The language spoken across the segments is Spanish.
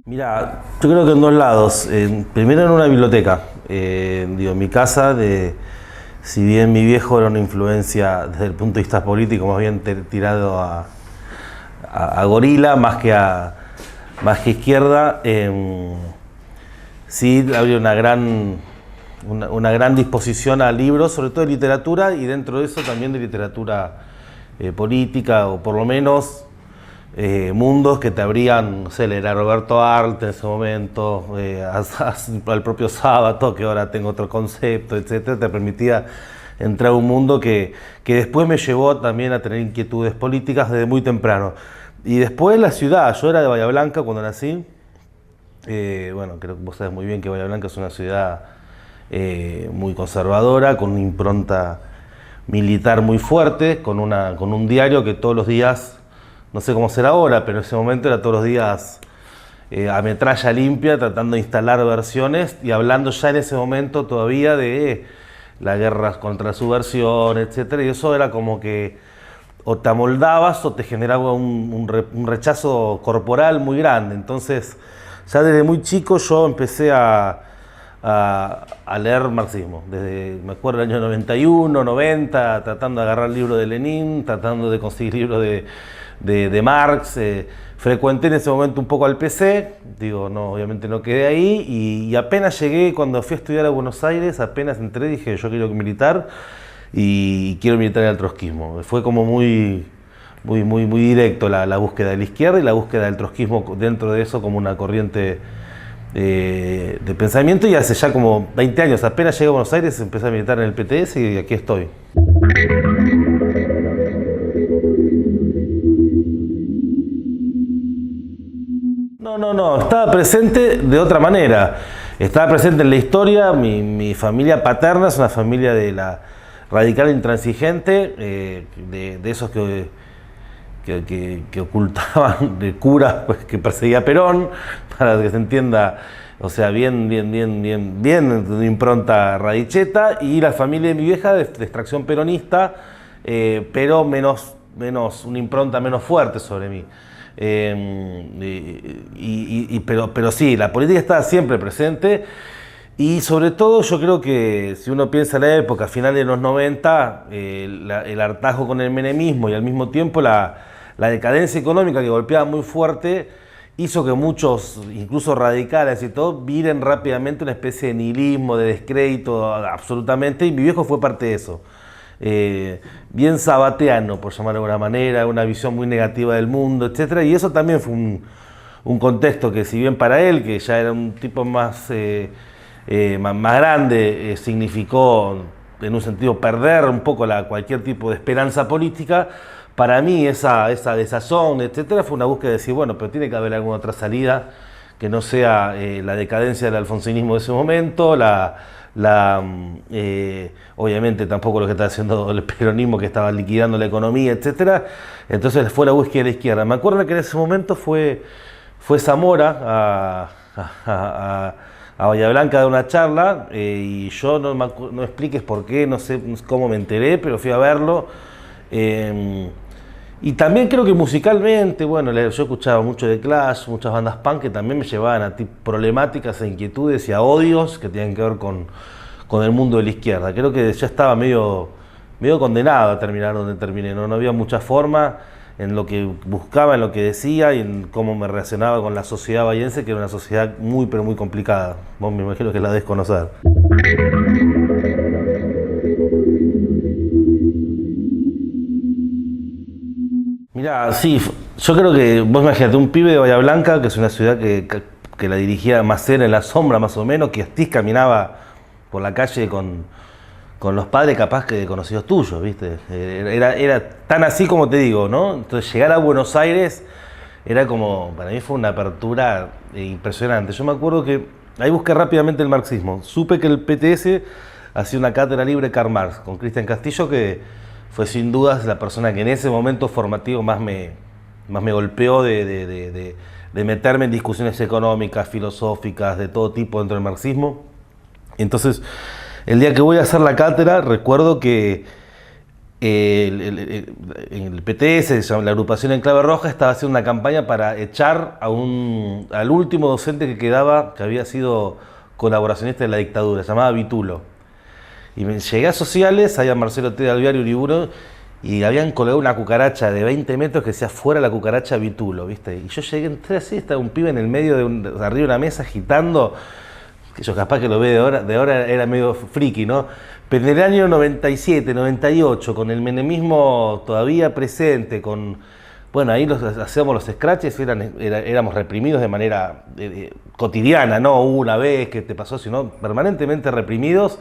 Mira, yo creo que en dos lados. Primero en una biblioteca. Mi casa, si bien mi viejo era una influencia desde el punto de vista político, más bien tirado a gorila, más que izquierda, sí había una gran disposición a libros, sobre todo de literatura, y dentro de eso también de literatura política, o por lo menos mundos que te abrían, no sé, leer a Roberto Arlt en ese momento, al propio Sábato, que ahora tengo otro concepto, etcétera, te permitía entrar a un mundo que después me llevó también a tener inquietudes políticas desde muy temprano. Y después la ciudad, yo era de Bahía Blanca cuando nací. Bueno, creo que vos sabés muy bien que Bahía Blanca es una ciudad muy conservadora, con una impronta militar muy fuerte, con un diario que todos los días, no sé cómo será ahora, pero en ese momento era todos los días a metralla limpia, tratando de instalar versiones y hablando ya en ese momento todavía de la guerra contra la subversión, etcétera. Y eso era como que o te amoldabas o te generaba un rechazo corporal muy grande. Entonces, ya desde muy chico yo empecé a leer marxismo. Me acuerdo del año 91, 90, tratando de agarrar el libro de Lenin, tratando de conseguir libros de Marx. Frecuenté en ese momento un poco al PC, no, obviamente no quedé ahí, y apenas llegué, cuando fui a estudiar a Buenos Aires, apenas entré, dije yo quiero militar y quiero militar en el trotskismo. Fue como muy directo la búsqueda de la izquierda y la búsqueda del trotskismo dentro de eso como una corriente de pensamiento, y hace ya como 20 años, apenas llegué a BuenosIres, empecé a militar en el PTS y aquí estoy. No, estaba presente de otra manera. Estaba presente en la historia. Mi familia paterna es una familia de la radical intransigente, de esos que ocultaban, de curas pues, que perseguía a Perón, para que se entienda, o sea, bien de impronta radicheta, y la familia de mi vieja de extracción peronista, pero una impronta menos fuerte sobre mí. Pero sí, la política estaba siempre presente, y sobre todo yo creo que si uno piensa en la época, finales de los 90, el hartazgo con el menemismo y al mismo tiempo la decadencia económica que golpeaba muy fuerte, hizo que muchos, incluso radicales y todo, viren rápidamente una especie de nihilismo, de descrédito absolutamente, y mi viejo fue parte de eso. Bien sabateano, por llamarlo de alguna manera, una visión muy negativa del mundo, etc. Y eso también fue un contexto que, si bien para él, que ya era un tipo más grande, significó en un sentido perder un poco cualquier tipo de esperanza política, para mí esa desazón, etc., fue una búsqueda de decir, bueno, pero tiene que haber alguna otra salida que no sea la decadencia del alfonsinismo de ese momento, obviamente tampoco lo que estaba haciendo el peronismo, que estaba liquidando la economía, etcétera. Entonces fue la búsqueda de la izquierda. Me acuerdo que en ese momento fue Zamora a Bahía Blanca a dar una charla, y yo no expliques por qué, no sé cómo me enteré, pero fui a verlo. Y también creo que musicalmente, bueno, yo escuchaba mucho de Clash, muchas bandas punk que también me llevaban a problemáticas, a inquietudes y a odios que tenían que ver con el mundo de la izquierda. Creo que ya estaba medio condenado a terminar donde terminé, no había mucha forma en lo que buscaba, en lo que decía y en cómo me relacionaba con la sociedad bahiense, que era una sociedad muy, pero muy complicada. Vos me imagino que la debes conocer. Mirá, sí, yo creo que vos imagínate un pibe de Bahía Blanca, que es una ciudad que la dirigía Macera en la sombra más o menos, que Astiz caminaba por la calle con los padres capaz que de conocidos tuyos, ¿viste? Era tan así como te digo, ¿no? Entonces llegar a Buenos Aires era como, para mí fue una apertura impresionante. Yo me acuerdo que ahí busqué rápidamente el marxismo. Supe que el PTS hacía una cátedra libre Karl Marx con Cristian Castillo, que fue sin dudas la persona que en ese momento formativo más me golpeó de meterme en discusiones económicas, filosóficas, de todo tipo dentro del marxismo. Entonces, el día que voy a hacer la cátedra, recuerdo que en el PTS, la agrupación en Clave Roja, estaba haciendo una campaña para echar al último docente que quedaba, que había sido colaboracionista de la dictadura, se llamaba Vitulo. Y me llegué a Sociales, ahí a Marcelo T. de Alvear y Uriburu, y habían colgado una cucaracha de 20 metros que decía fuera la cucaracha Vitulo, ¿viste? Y yo llegué, entré así, estaba un pibe en el medio de arriba de una mesa agitando, que yo capaz que lo ve de ahora era medio friki, ¿no? Pero en el año 97, 98, con el menemismo todavía presente, bueno, ahí hacíamos los scratches, éramos reprimidos de manera cotidiana, no una vez que te pasó, sino permanentemente reprimidos.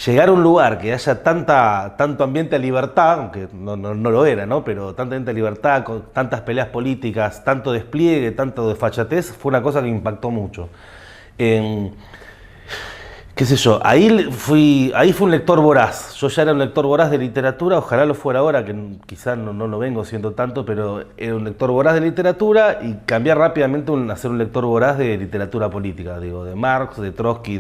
Llegar a un lugar que haya tanto ambiente de libertad, aunque no lo era, ¿no? Pero tanta ambiente de libertad, con tantas peleas políticas, tanto despliegue, tanto desfachatez, fue una cosa que impactó mucho. Qué sé yo, ahí fui un lector voraz. Yo ya era un lector voraz de literatura, ojalá lo fuera ahora, que quizás no lo vengo siendo tanto, pero era un lector voraz de literatura y cambié rápidamente a ser un lector voraz de literatura política, digo, de Marx, de Trotsky,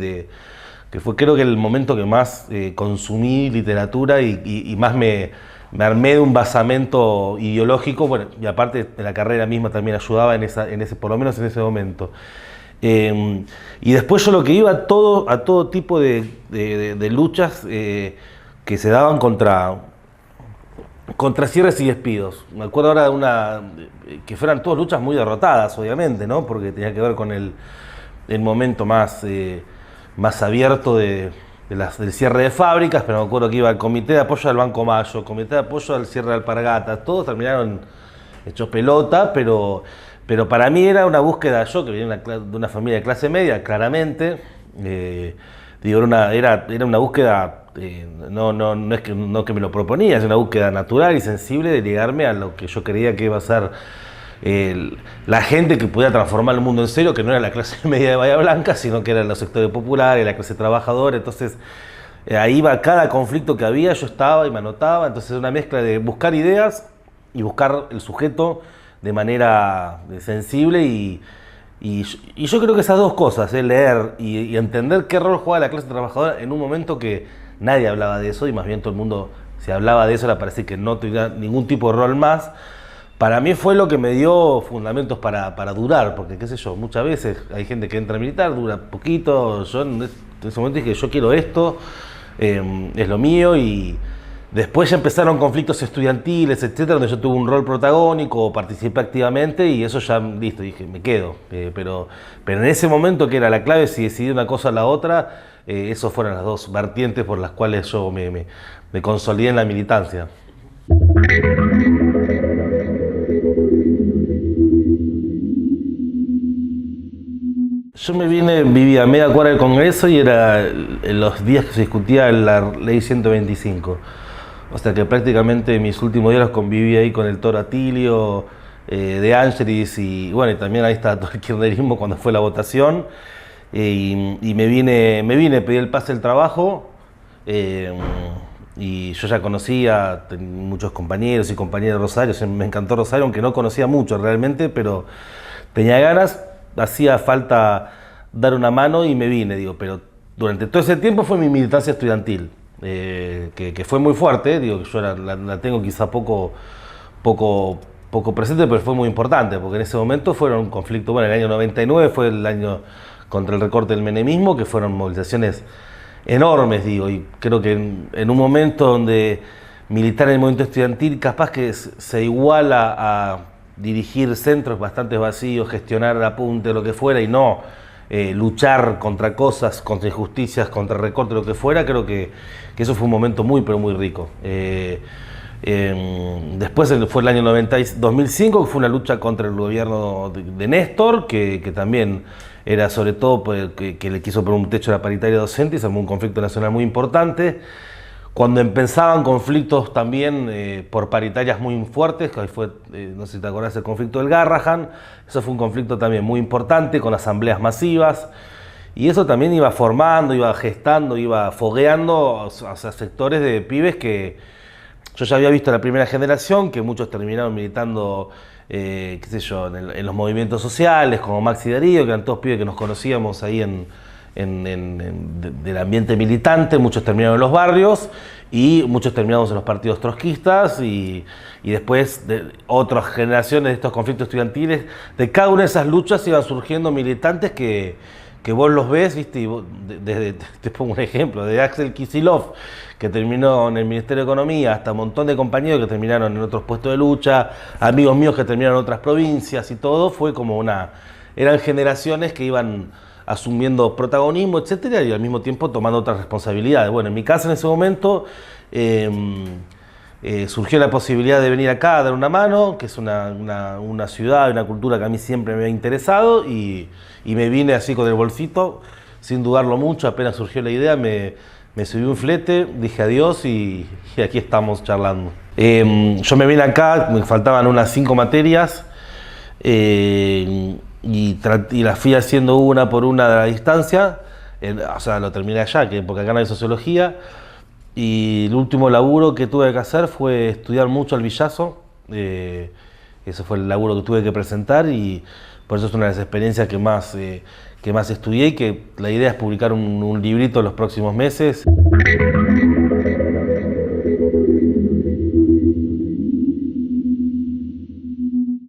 que fue creo que el momento que más consumí literatura y más me armé de un basamento ideológico, bueno, y aparte de la carrera misma también ayudaba por lo menos en ese momento. Y después yo lo que iba a todo tipo de luchas que se daban contra cierres y despidos. Me acuerdo ahora que fueran todas luchas muy derrotadas, obviamente, ¿no? Porque tenía que ver con el momento más abierto del cierre de fábricas, pero me acuerdo que iba al Comité de Apoyo al Banco Mayo, Comité de Apoyo al cierre de Alpargatas, todos terminaron hechos pelota, pero para mí era una búsqueda, yo que venía de una familia de clase media, claramente, era una búsqueda, no es que me lo proponía, es una búsqueda natural y sensible de ligarme a lo que yo creía que iba a ser la gente que podía transformar el mundo en serio, que no era la clase media de Bahía Blanca, sino que eran los sectores populares, la clase trabajadora. Entonces ahí iba cada conflicto que había, yo estaba y me anotaba. Entonces una mezcla de buscar ideas y buscar el sujeto de manera sensible y yo creo que esas dos cosas, leer y entender qué rol juega la clase trabajadora en un momento que nadie hablaba de eso y más bien todo el mundo, si hablaba de eso, le parecía que no tenía ningún tipo de rol más. Para mí fue lo que me dio fundamentos para durar, porque qué sé yo, muchas veces hay gente que entra a militar, dura poquito, yo en ese momento dije yo quiero esto, es lo mío, y después ya empezaron conflictos estudiantiles, etcétera, donde yo tuve un rol protagónico, participé activamente y eso ya, listo, dije, me quedo. Pero en ese momento que era la clave, si decidí una cosa o la otra, esas fueron las dos vertientes por las cuales yo me consolidé en la militancia. Yo vivía a media cuadra del Congreso y era en los días que se discutía la ley 125. O sea que prácticamente mis últimos días los conviví ahí con el Toro Atilio, De Angelis y bueno, y también ahí estaba todo el kirchnerismo cuando fue la votación. Y me vine, pedí el pase del trabajo y yo ya conocía muchos compañeros y compañeras de Rosario, me encantó Rosario, aunque no conocía mucho realmente, pero tenía ganas. Hacía falta dar una mano y me vine, pero durante todo ese tiempo fue mi militancia estudiantil, que fue muy fuerte, que yo la tengo quizá poco presente, pero fue muy importante, porque en ese momento fueron un conflicto, bueno, el año 99 fue el año contra el recorte del menemismo, que fueron movilizaciones enormes, y creo que en un momento donde militar en el movimiento estudiantil capaz que se iguala a dirigir centros bastante vacíos, gestionar el apunte, lo que fuera, y no luchar contra cosas, contra injusticias, contra recorte, lo que fuera, creo que eso fue un momento muy, pero muy rico. Después fue el año 2005, que fue una lucha contra el gobierno de Néstor, que también era sobre todo que le quiso poner un techo a la paritaria docente y se armó un conflicto nacional muy importante. Cuando empezaban conflictos también por paritarias muy fuertes, que ahí fue, no sé si te acordás, el conflicto del Garrahan, eso fue un conflicto también muy importante, con asambleas masivas, y eso también iba formando, iba gestando, iba fogueando a sectores de pibes que Yo ya había visto la primera generación, que muchos terminaron militando, qué sé yo, en los movimientos sociales, como Maxi Darío, que eran todos pibes que nos conocíamos ahí del ambiente militante. Muchos terminaron en los barrios y muchos terminamos en los partidos trotskistas y después de otras generaciones de estos conflictos estudiantiles. De cada una de esas luchas iban surgiendo militantes que vos los ves, ¿viste? Y vos, te pongo un ejemplo, de Axel Kicillof, que terminó en el Ministerio de Economía, hasta un montón de compañeros que terminaron en otros puestos de lucha, amigos míos que terminaron en otras provincias y todo. Fue como eran generaciones que iban asumiendo protagonismo, etcétera, y al mismo tiempo tomando otras responsabilidades. Bueno, en mi casa en ese momento surgió la posibilidad de venir acá a dar una mano, que es una ciudad, una cultura que a mí siempre me ha interesado, y me vine así con el bolsito, sin dudarlo mucho. Apenas surgió la idea, me subí un flete, dije adiós y aquí estamos charlando. Yo me vine acá, me faltaban unas 5 materias, y las fui haciendo una por una de la distancia. O sea, lo terminé allá, porque acá no hay sociología. Y el último laburo que tuve que hacer fue estudiar mucho al Villazo. Ese fue el laburo que tuve que presentar, y por eso es una de las experiencias que más estudié, y que la idea es publicar un librito en los próximos meses.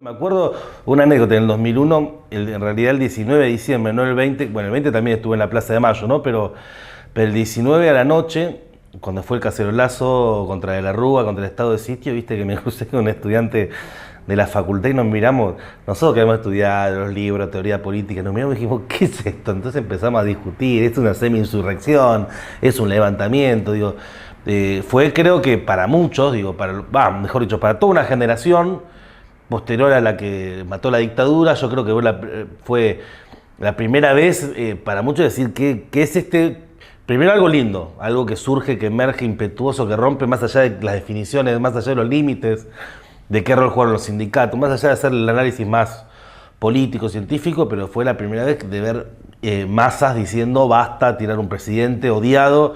Me acuerdo una anécdota, en el 2001, en realidad el 19 de diciembre, no el 20, bueno, el 20 también estuve en la Plaza de Mayo, ¿no? Pero el 19 a la noche, cuando fue el cacerolazo contra De la Rúa, contra el estado de sitio, viste que me crucé con un estudiante de la facultad y nos miramos, nosotros que habíamos estudiado los libros, teoría política, nos miramos y dijimos, ¿qué es esto? Entonces empezamos a discutir, es una semi-insurrección, es un levantamiento, digo. Fue, creo que para muchos, digo, mejor dicho, para toda una generación posterior a la que mató la dictadura, yo creo que fue la primera vez para muchos decir que es primero algo lindo, algo que surge, que emerge impetuoso, que rompe más allá de las definiciones, más allá de los límites, de qué rol jugaron los sindicatos, más allá de hacer el análisis más político, científico, pero fue la primera vez de ver masas diciendo basta, tirar un presidente odiado.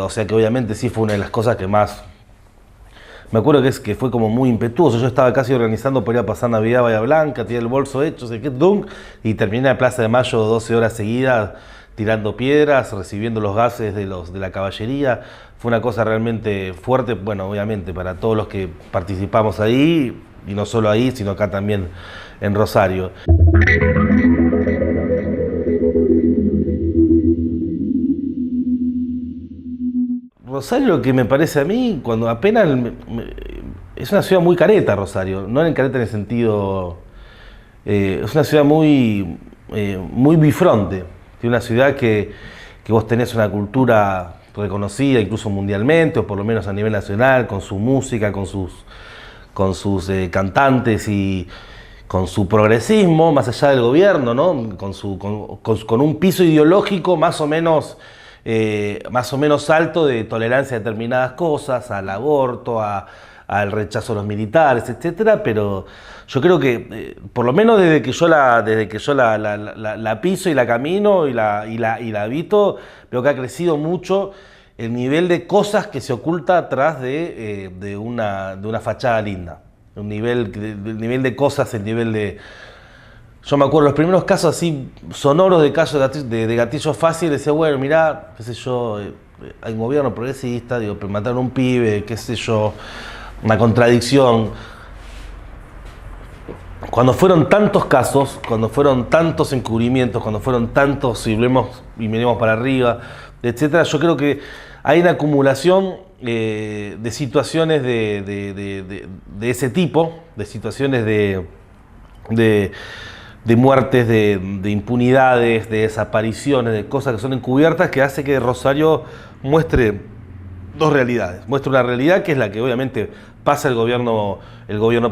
O sea que obviamente sí fue una de las cosas que más... Me acuerdo que fue como muy impetuoso. Yo estaba casi organizando por ir a pasar Navidad a Bahía Blanca, tenía el bolso hecho, sé qué, y terminé en la Plaza de Mayo 12 horas seguidas tirando piedras, recibiendo los gases de la caballería. Fue una cosa realmente fuerte, bueno, obviamente para todos los que participamos ahí, y no solo ahí, sino acá también en Rosario. Rosario, lo que me parece a mí, cuando apenas... es una ciudad muy careta, Rosario, no en careta en el sentido... es una ciudad muy bifronte, una ciudad que vos tenés una cultura reconocida incluso mundialmente, o por lo menos a nivel nacional, con su música, con sus cantantes y con su progresismo, más allá del gobierno, ¿no? Con un piso ideológico más o menos alto, de tolerancia a determinadas cosas, al aborto, al rechazo a los militares, etcétera. Pero yo creo que, por lo menos desde que yo la piso y la camino y la habito, veo que ha crecido mucho el nivel de cosas que se oculta atrás de una fachada linda. El nivel de cosas, el nivel de... Yo me acuerdo los primeros casos así sonoros de casos de gatillo fácil, decía, bueno, mirá, qué sé yo, hay un gobierno progresista, digo, pero mataron a un pibe, qué sé yo, una contradicción. Cuando fueron tantos casos, cuando fueron tantos encubrimientos, cuando fueron tantos y miremos para arriba, etcétera, yo creo que hay una acumulación de situaciones de ese tipo, de situaciones de muertes, de impunidades, de desapariciones, de cosas que son encubiertas, que hace que Rosario muestre dos realidades. Muestra una realidad que es la que obviamente pasa el gobierno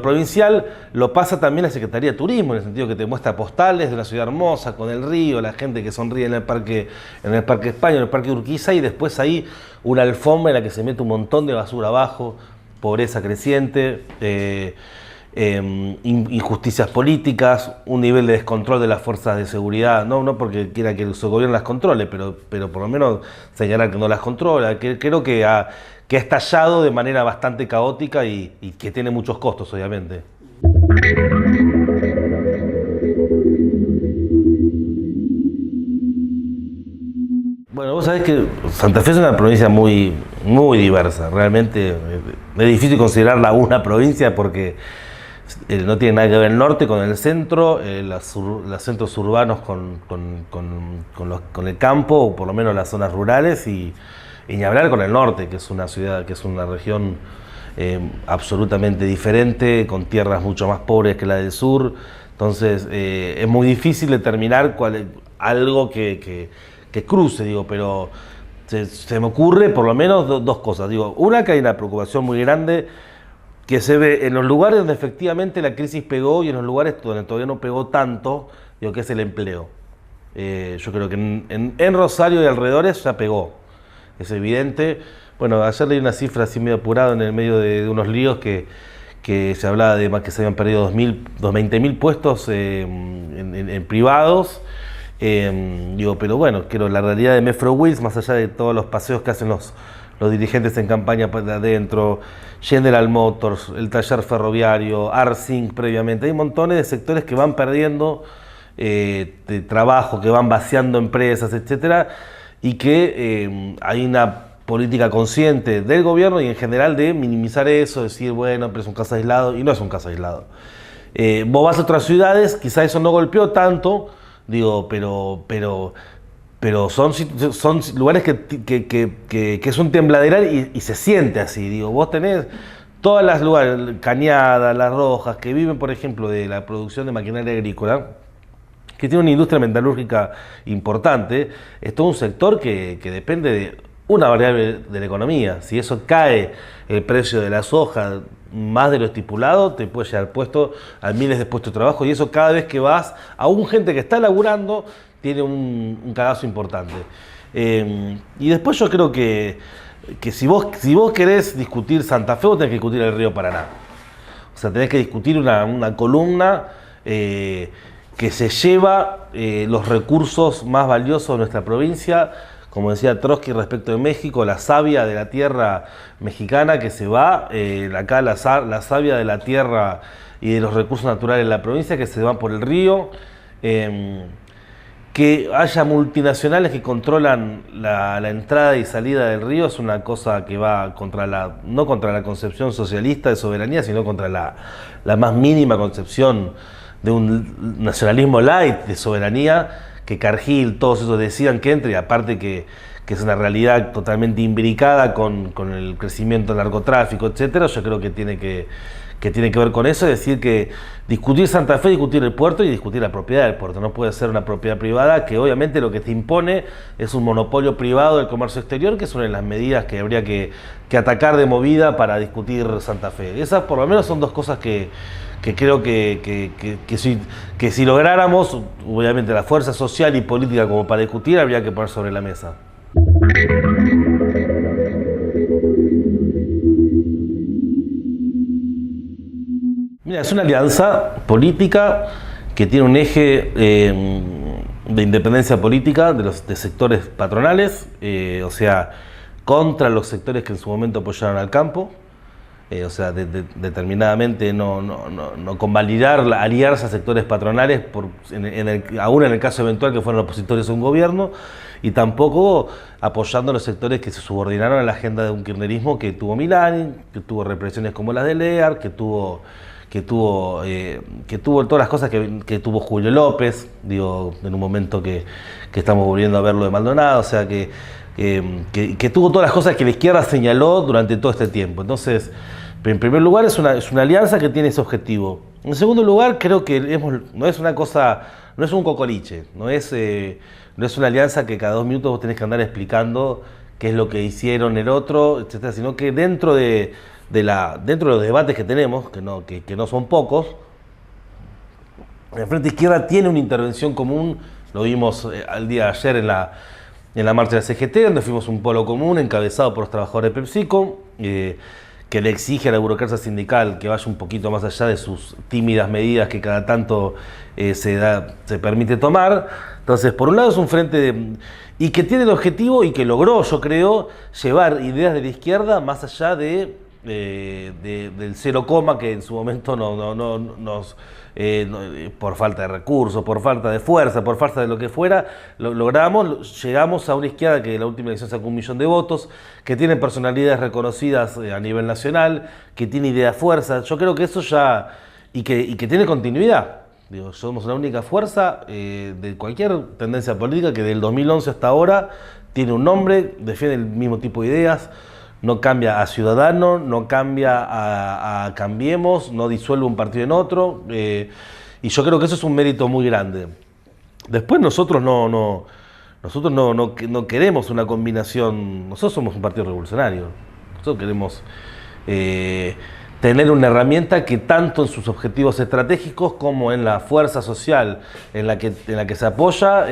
provincial, lo pasa también la Secretaría de Turismo, en el sentido que te muestra postales de una ciudad hermosa, con el río, la gente que sonríe en el Parque España, en el Parque Urquiza, y después ahí una alfombra en la que se mete un montón de basura abajo, pobreza creciente, injusticias políticas, un nivel de descontrol de las fuerzas de seguridad, no porque quiera que su gobierno las controle, pero por lo menos señalar que no las controla, que creo que ha estallado de manera bastante caótica y que tiene muchos costos, obviamente. Bueno, vos sabés que Santa Fe es una provincia muy diversa, realmente es difícil considerarla una provincia porque no tiene nada que ver el norte con el centro, los centros urbanos con el campo, o por lo menos las zonas rurales, y ni hablar con el norte, que es una ciudad, que es una región absolutamente diferente, con tierras mucho más pobres que la del sur. Entonces es muy difícil determinar algo que cruce, digo, pero se me ocurre por lo menos dos cosas. Digo, una, que hay una preocupación muy grande que se ve en los lugares donde efectivamente la crisis pegó y en los lugares donde todavía no pegó tanto, digo, que es el empleo. Yo creo que en Rosario y alrededores ya pegó, es evidente. Bueno, ayer leí una cifra así medio apurada en el medio de unos líos que se hablaba de más que se habían perdido 20.000 puestos en privados. Digo, pero bueno, quiero la realidad de Mefro Wheels, más allá de todos los paseos que hacen los dirigentes en campaña para adentro, General Motors, el taller ferroviario, Arcing previamente, hay montones de sectores que van perdiendo de trabajo, que van vaciando empresas, etcétera, y que hay una política consciente del gobierno y en general de minimizar eso, decir, bueno, pero es un caso aislado, y no es un caso aislado. Vos vas a otras ciudades, quizá eso no golpeó tanto, digo, pero son lugares que es un tembladeral y se siente así. Digo, vos tenés todas las lugares, Cañada, Las Rojas, que viven, por ejemplo, de la producción de maquinaria agrícola, que tiene una industria metalúrgica importante. Es todo un sector que depende de una variable de la economía. Si eso cae, el precio de la soja más de lo estipulado, te puede llevar puesto a miles de puestos de trabajo, y eso cada vez que vas, aún gente que está laburando, tiene un cagazo importante. Y después yo creo que si vos querés discutir Santa Fe, vos tenés que discutir el río Paraná. O sea, tenés que discutir una columna que se lleva los recursos más valiosos de nuestra provincia, como decía Trotsky respecto de México, la savia de la tierra mexicana que se va, acá la savia de la tierra y de los recursos naturales de la provincia que se van por el río, que haya multinacionales que controlan la entrada y salida del río es una cosa que va no contra la concepción socialista de soberanía, sino contra la más mínima concepción de un nacionalismo light de soberanía, que Cargill, todos esos decidan que entre, y aparte que es una realidad totalmente imbricada con el crecimiento del narcotráfico, etcétera. Yo creo que tiene que ver con eso, es decir, que discutir Santa Fe, discutir el puerto y discutir la propiedad del puerto. No puede ser una propiedad privada, que obviamente lo que te impone es un monopolio privado del comercio exterior, que es una de las medidas que habría que atacar de movida para discutir Santa Fe. Esas por lo menos son dos cosas que creo que si lográramos, obviamente la fuerza social y política como para discutir, habría que poner sobre la mesa. Mira, es una alianza política que tiene un eje de independencia política de sectores patronales, o sea, contra los sectores que en su momento apoyaron al campo. O sea, determinadamente no convalidar, aliarse a sectores patronales, aún en el caso eventual que fueran opositores a un gobierno, y tampoco apoyando a los sectores que se subordinaron a la agenda de un kirchnerismo que tuvo Milani, que tuvo represiones como las de Lear, que tuvo todas las cosas que tuvo Julio López, digo, en un momento que estamos volviendo a ver lo de Maldonado, o sea, que tuvo todas las cosas que la izquierda señaló durante todo este tiempo. Entonces, en primer lugar, es una alianza que tiene ese objetivo. En segundo lugar, creo que no es una cosa, no es un cocoliche, no es una alianza que cada 2 minutos vos tenés que andar explicando qué es lo que hicieron el otro, etcétera, sino que dentro de los debates que tenemos, que no son pocos, el Frente Izquierda tiene una intervención común. Lo vimos al día de ayer en la marcha de la CGT, donde fuimos un polo común encabezado por los trabajadores de PepsiCo, que le exige a la burocracia sindical que vaya un poquito más allá de sus tímidas medidas que cada tanto se permite tomar. Entonces, por un lado es un frente y que tiene el objetivo y que logró, yo creo, llevar ideas de la izquierda más allá del cero coma que en su momento por falta de recursos, por falta de fuerza, por falta de lo que fuera, logramos, llegamos a una izquierda que en la última elección sacó 1 millón de votos, que tiene personalidades reconocidas a nivel nacional, que tiene idea de fuerza. Yo creo que eso ya, y que tiene continuidad. Digo, somos la única fuerza de cualquier tendencia política que del 2011 hasta ahora tiene un nombre, defiende el mismo tipo de ideas, no cambia a Ciudadano, no cambia a Cambiemos, no disuelve un partido en otro, y yo creo que eso es un mérito muy grande. Después nosotros no queremos una combinación, nosotros somos un partido revolucionario, nosotros queremos tener una herramienta que tanto en sus objetivos estratégicos como en la fuerza social en la que se apoya,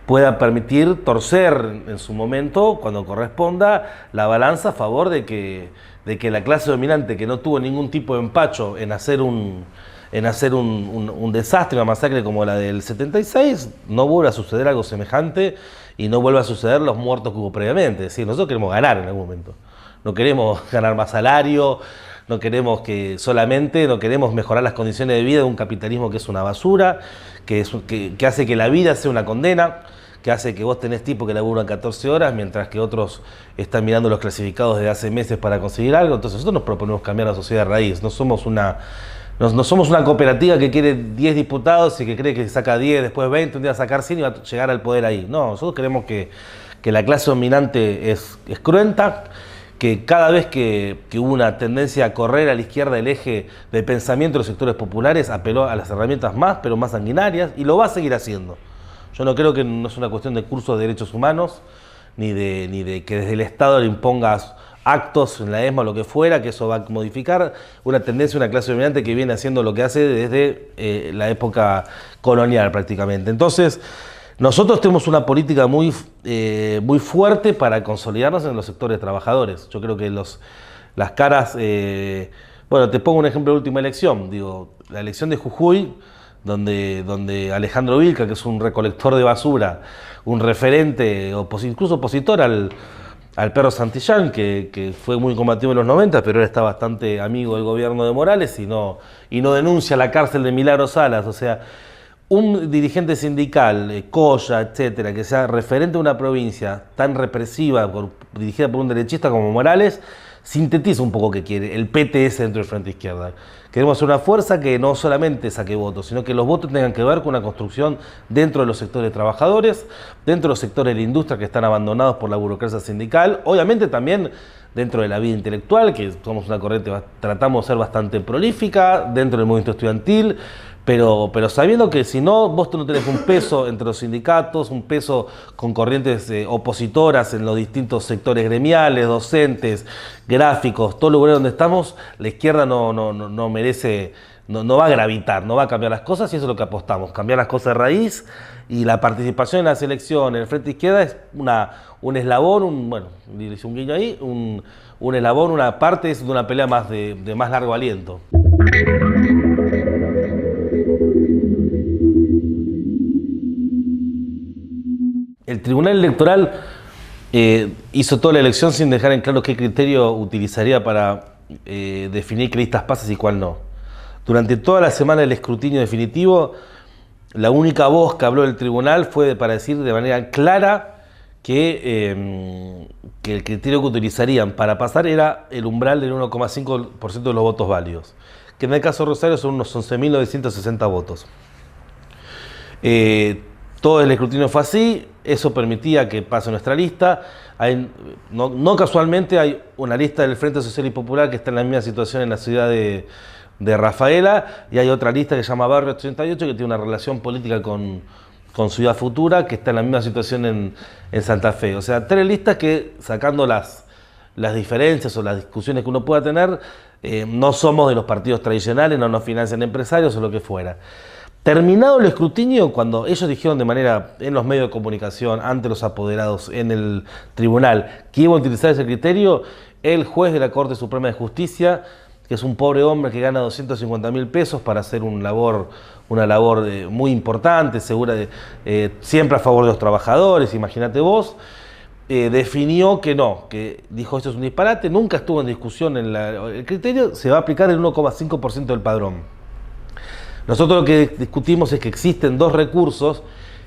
pueda permitir torcer en su momento, cuando corresponda, la balanza a favor de que la clase dominante, que no tuvo ningún tipo de empacho en hacer un desastre, una masacre como la del 76, no vuelva a suceder algo semejante y no vuelva a suceder los muertos que hubo previamente. Es decir, nosotros queremos ganar en algún momento. No queremos ganar más salario, no queremos mejorar las condiciones de vida de un capitalismo que es una basura, que hace que la vida sea una condena, que hace que vos tenés tipos que laburan 14 horas, mientras que otros están mirando los clasificados desde hace meses para conseguir algo. Entonces nosotros nos proponemos cambiar la sociedad de raíz. No somos una cooperativa que quiere 10 diputados y que cree que si saca 10, después 20, un día sacar 100 y va a llegar al poder ahí. No, nosotros queremos que la clase dominante es cruenta, que cada vez que hubo una tendencia a correr a la izquierda el eje de pensamiento de los sectores populares, apeló a las herramientas pero más sanguinarias, y lo va a seguir haciendo. Yo no creo que no es una cuestión de cursos de derechos humanos, ni de que desde el Estado le impongas actos en la ESMA o lo que fuera, que eso va a modificar una tendencia, una clase dominante que viene haciendo lo que hace desde la época colonial prácticamente. Entonces, nosotros tenemos una política muy fuerte para consolidarnos en los sectores trabajadores. Yo creo que las caras... bueno, te pongo un ejemplo de la última elección. Digo, la elección de Jujuy, donde Alejandro Vilca, que es un recolector de basura, un referente, incluso opositor al Perro Santillán, que fue muy combativo en los 90, pero ahora está bastante amigo del gobierno de Morales y no denuncia la cárcel de Milagro Salas. O sea, un dirigente sindical, Colla, etcétera, que sea referente de una provincia tan represiva, dirigida por un derechista como Morales, sintetiza un poco qué quiere el PTS dentro del Frente Izquierda. Queremos ser una fuerza que no solamente saque votos, sino que los votos tengan que ver con una construcción dentro de los sectores trabajadores, dentro de los sectores de la industria que están abandonados por la burocracia sindical, obviamente también dentro de la vida intelectual, que somos una corriente, tratamos de ser bastante prolífica, dentro del movimiento estudiantil, pero sabiendo que si no, vos no tenés un peso entre los sindicatos, un peso con corrientes opositoras en los distintos sectores gremiales, docentes, gráficos, todo lugar donde estamos, la izquierda no merece, no va a gravitar, no va a cambiar las cosas, y eso es lo que apostamos, cambiar las cosas de raíz, y la participación en las elecciones en el Frente Izquierda es un eslabón, bueno, hice un guiño ahí, un eslabón, una parte de una pelea de más largo aliento. El Tribunal Electoral hizo toda la elección sin dejar en claro qué criterio utilizaría para definir qué listas pasas y cuál no. Durante toda la semana del escrutinio definitivo, la única voz que habló del tribunal fue para decir de manera clara que el criterio que utilizarían para pasar era el umbral del 1,5% de los votos válidos, que en el caso de Rosario son unos 11.960 votos. Todo el escrutinio fue así, eso permitía que pase nuestra lista. No casualmente hay una lista del Frente Social y Popular que está en la misma situación en la ciudad de Rafaela, y hay otra lista que se llama Barrio 88 que tiene una relación política con Ciudad Futura, que está en la misma situación en Santa Fe. O sea, 3 listas que, sacando las diferencias o las discusiones que uno pueda tener, no somos de los partidos tradicionales, no nos financian empresarios o lo que fuera. Terminado el escrutinio, cuando ellos dijeron de manera en los medios de comunicación, ante los apoderados, en el tribunal, que iban a utilizar ese criterio, el juez de la Corte Suprema de Justicia, que es un pobre hombre que gana 250.000 pesos para hacer una labor muy importante, segura siempre a favor de los trabajadores, imagínate vos, definió que no, que dijo esto es un disparate, nunca estuvo en discusión, el criterio se va a aplicar el 1,5% del padrón. Nosotros lo que discutimos es que existen dos recursos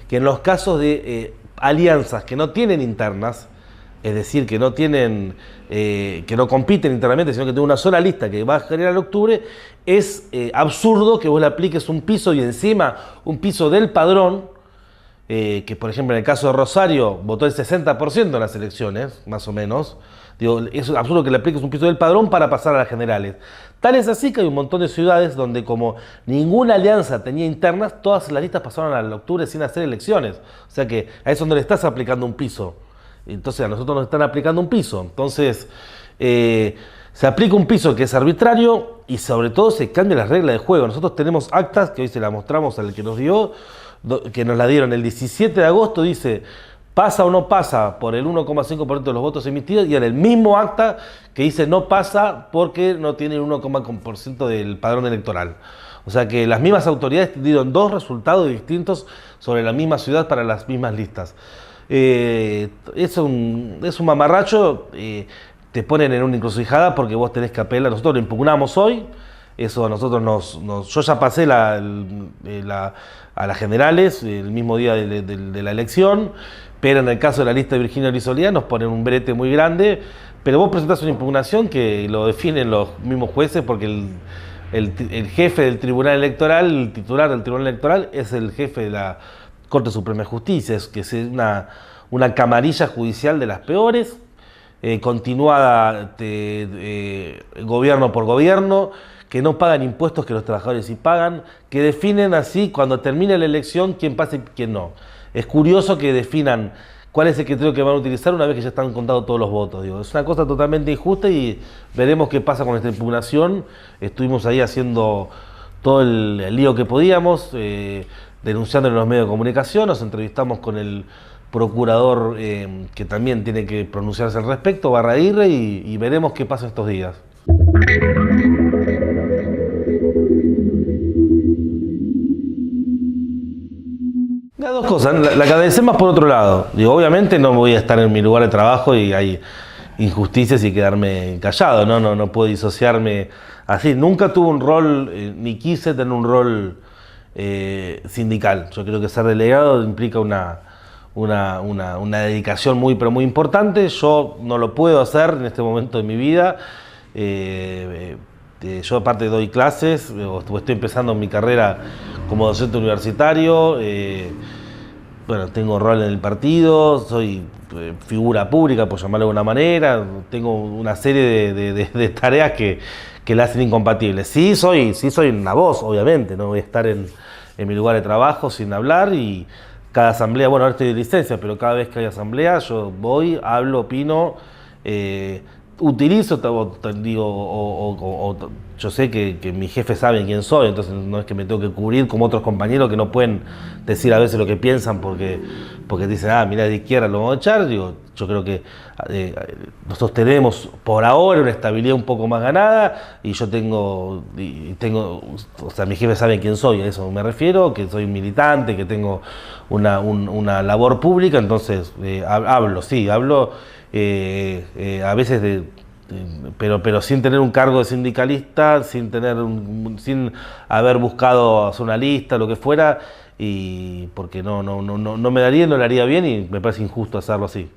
que en los casos de alianzas que no tienen internas, es decir, que no tienen, que no compiten internamente, sino que tienen una sola lista que va a generar en octubre, es absurdo que vos le apliques un piso y encima un piso del padrón, que por ejemplo en el caso de Rosario votó el 60% en las elecciones, más o menos. Digo, es absurdo que le apliques un piso del padrón para pasar a las generales. Tal es así que hay un montón de ciudades donde como ninguna alianza tenía internas, todas las listas pasaron al octubre sin hacer elecciones. O sea que a eso no le estás aplicando un piso. Entonces a nosotros nos están aplicando un piso. Entonces se aplica un piso que es arbitrario y sobre todo se cambia las reglas de juego. Nosotros tenemos actas que hoy se las mostramos al que nos dio, que nos la dieron el 17 de agosto, dice pasa o no pasa por el 1,5% de los votos emitidos, y en el mismo acta que dice no pasa porque no tiene el 1,5% del padrón electoral. O sea que las mismas autoridades dieron dos resultados distintos sobre la misma ciudad para las mismas listas. Es un mamarracho, te ponen en una encrucijada porque vos tenés que apelar. Nosotros lo impugnamos hoy, eso a nosotros yo ya pasé a las generales el mismo día de la elección, pero en el caso de la lista de Virginia Grisoliá nos ponen un brete muy grande, pero vos presentás una impugnación que lo definen los mismos jueces porque el jefe del Tribunal Electoral, el titular del Tribunal Electoral es el jefe de la Corte Suprema de Justicia, que es una camarilla judicial de las peores, continuada gobierno por gobierno, que no pagan impuestos que los trabajadores sí pagan, que definen así cuando termine la elección quién pasa y quién no. Es curioso que definan cuál es el criterio que van a utilizar una vez que ya están contados todos los votos. Digo, es una cosa totalmente injusta y veremos qué pasa con esta impugnación. Estuvimos ahí haciendo todo el lío que podíamos, denunciando en los medios de comunicación, nos entrevistamos con el procurador que también tiene que pronunciarse al respecto, Barraguirre, y veremos qué pasa estos días. Dos cosas, la que agradecemos más por otro lado. Digo, obviamente no voy a estar en mi lugar de trabajo y hay injusticias y quedarme callado, no puedo disociarme así. Nunca tuve un rol, ni quise tener un rol sindical. Yo creo que ser delegado implica una dedicación muy, pero muy importante. Yo no lo puedo hacer en este momento de mi vida. Yo aparte doy clases, estoy empezando mi carrera como docente universitario, bueno, tengo rol en el partido, soy figura pública, por llamarlo de alguna manera, tengo una serie de tareas que la hacen incompatibles. Sí soy una voz, obviamente, no voy a estar en mi lugar de trabajo sin hablar, y cada asamblea, bueno, ahora estoy de licencia, pero cada vez que hay asamblea yo voy, hablo, opino, utilizo, yo sé que mis jefes saben quién soy, entonces no es que me tengo que cubrir como otros compañeros que no pueden decir a veces lo que piensan porque dicen, mirá, de izquierda lo vamos a echar. Digo, yo creo que nosotros tenemos por ahora una estabilidad un poco más ganada y yo tengo, o sea, mis jefes saben quién soy, a eso me refiero, que soy un militante, que tengo una labor pública, entonces hablo, a veces pero sin tener un cargo de sindicalista, sin haber buscado hacer una lista, lo que fuera, y porque no me daría, no le haría bien y me parece injusto hacerlo así.